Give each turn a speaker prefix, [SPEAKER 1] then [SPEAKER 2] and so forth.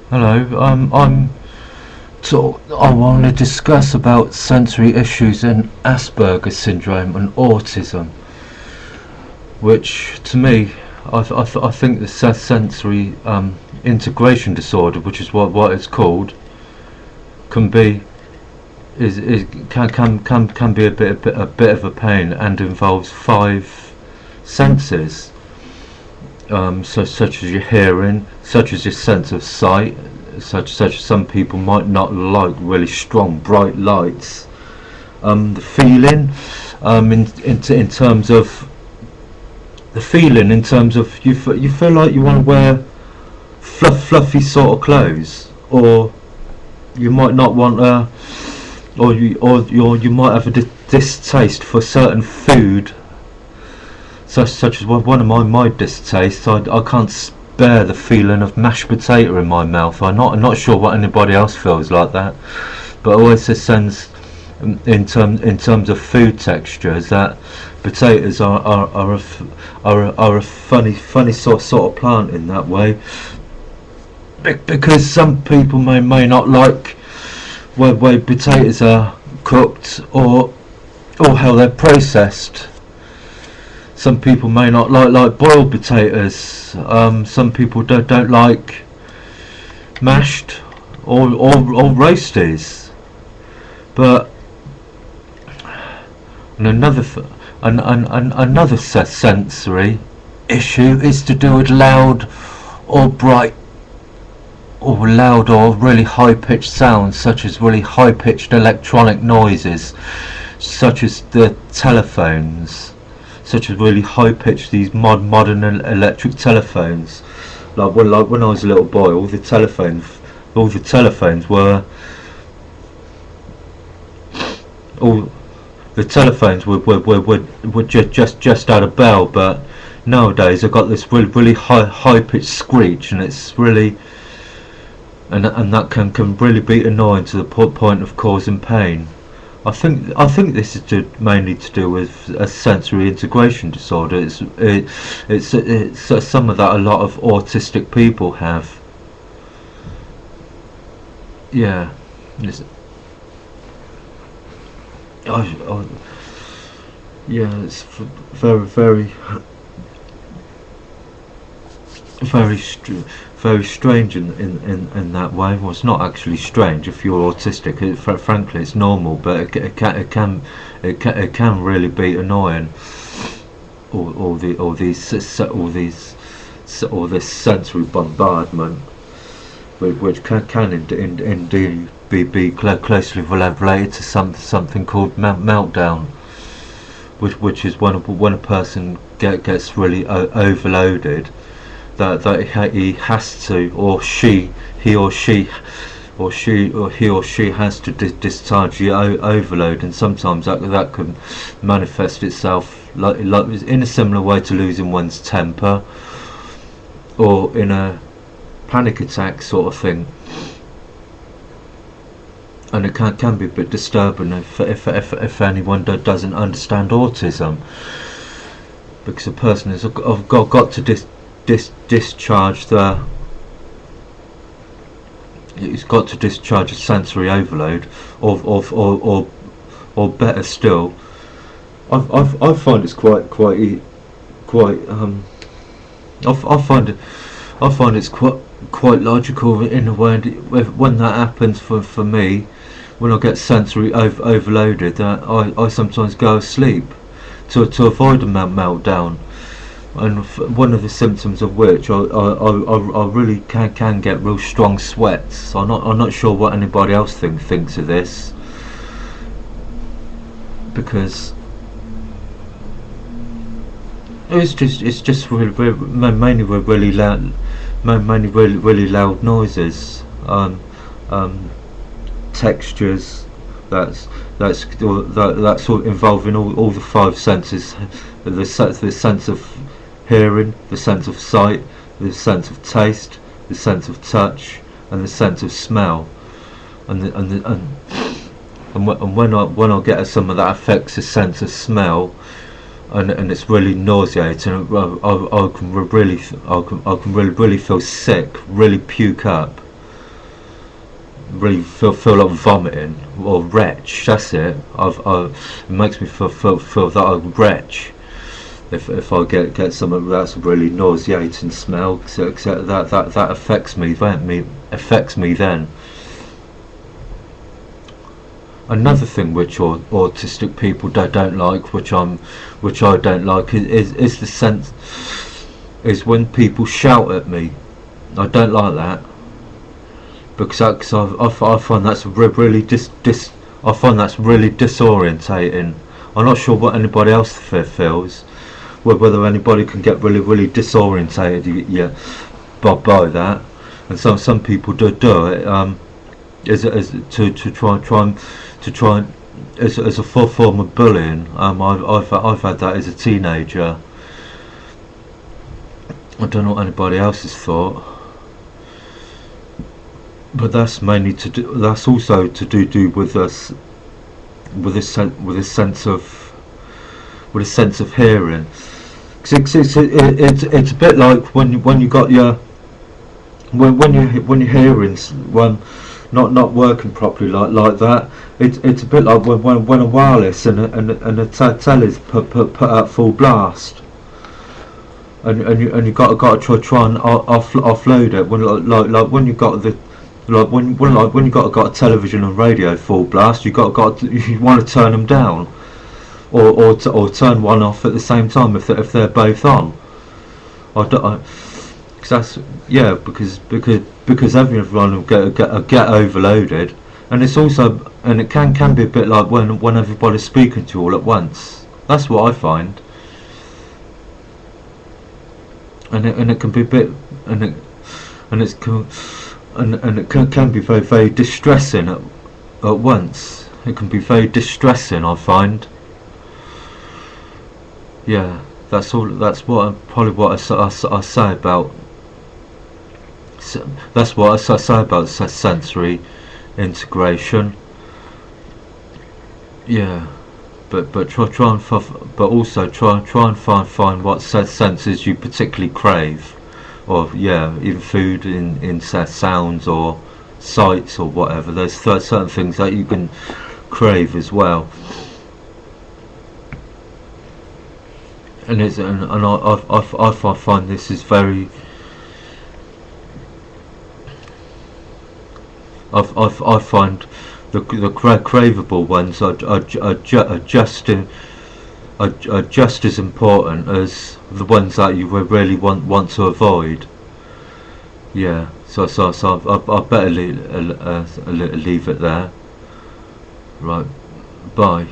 [SPEAKER 1] Hello, I want to discuss about sensory issues in Asperger syndrome and autism, which to me, I think the sensory integration disorder, which is what it's called, can be can be a bit of a pain and involves five senses. Such as your hearing, such as your sense of sight, such as some people might not like really strong bright lights. The feeling, in terms of the feeling, in terms of you feel like you want to wear fluffy sort of clothes, or you might not want you might have a distaste for certain food. Such as one of my distastes, I can't bear the feeling of mashed potato in my mouth. I'm not sure what anybody else feels like that, but I always sense in terms of food textures that potatoes are a funny sort of plant in that way, because some people may not like way potatoes are cooked or how they're processed. Some people may not like boiled potatoes. Some people don't like mashed or roasties. But another sensory issue is to do with loud or bright or loud or really high pitched sounds, such as really high pitched electronic noises, such as the telephones. Such as really high pitched, these modern electric telephones. Like when I was a little boy, all the telephones were just out of bell. But nowadays I've got this really high pitched screech, and it's really and that can really be annoying to the point of causing pain. I think this is mainly to do with a sensory integration disorder. It's some of that a lot of autistic people have. Yeah, yeah, it's very very very strange in that way. Well, it's not actually strange if you're autistic. Frankly, it's normal, but it can really be annoying. All this sensory bombardment, which can indeed be closely related to something called meltdown, which is when a person gets really overloaded. That he has to, or he or she has to discharge the overload, and sometimes that can manifest itself like in a similar way to losing one's temper, or in a panic attack sort of thing. And it can be a bit disturbing if anyone doesn't understand autism, because a person has got to discharge he's got to discharge a sensory overload, or better still, I find it's quite I find it's quite logical in a way when that happens for me, when I get sensory overloaded, that I sometimes go asleep to avoid a meltdown. And one of the symptoms of which I really can get real strong sweats. I'm not sure what anybody else thinks of this, because it's just mainly really loud noises, textures. That's all involving all the five senses, the sense of hearing, the sense of sight, the sense of taste, the sense of touch, and the sense of smell. And when I get some of that affects the sense of smell, and it's really nauseating. I can really feel sick, really puke up. really feel like vomiting or retch. That's it. It makes me feel that I retch if I get something that's a really nauseating smell. Except that affects me. Affects me then. Another thing which autistic people don't like, which I don't like, is the sense, is when people shout at me. I don't like that, because I find that's really I find that's really disorientating. I'm not sure what anybody else feels, whether anybody can get really disorientated, yeah, by that, and some people do it. Is to try as a form of bullying. I've had that as a teenager. I don't know what anybody else has thought, but that's mainly that's also to do with us, with a sense of hearing. It's a bit like when you got your when your hearing's not working properly like that. It's a bit like when a wireless and a telly's put out full blast, and you got to try and offload it. When you got the when you got a television and radio full blast, you want to turn them down, or turn one off at the same time if they're both on. That's, yeah, because everyone will get overloaded, and it's also, and it can be a bit like when everybody's speaking to you all at once. That's what I find, and it can be a bit, and it can be very distressing at once. It can be very distressing, I find. Yeah, that's all. That's probably what I say about. That's what I say about sensory integration. Yeah, but also try and find what senses you particularly crave, or yeah, even food, in sounds or sights or whatever. There's certain things that you can crave as well. And I find this is very. I find the craveable ones are just as important as the ones that you really want to avoid. Yeah, so I better leave it there. Right, bye.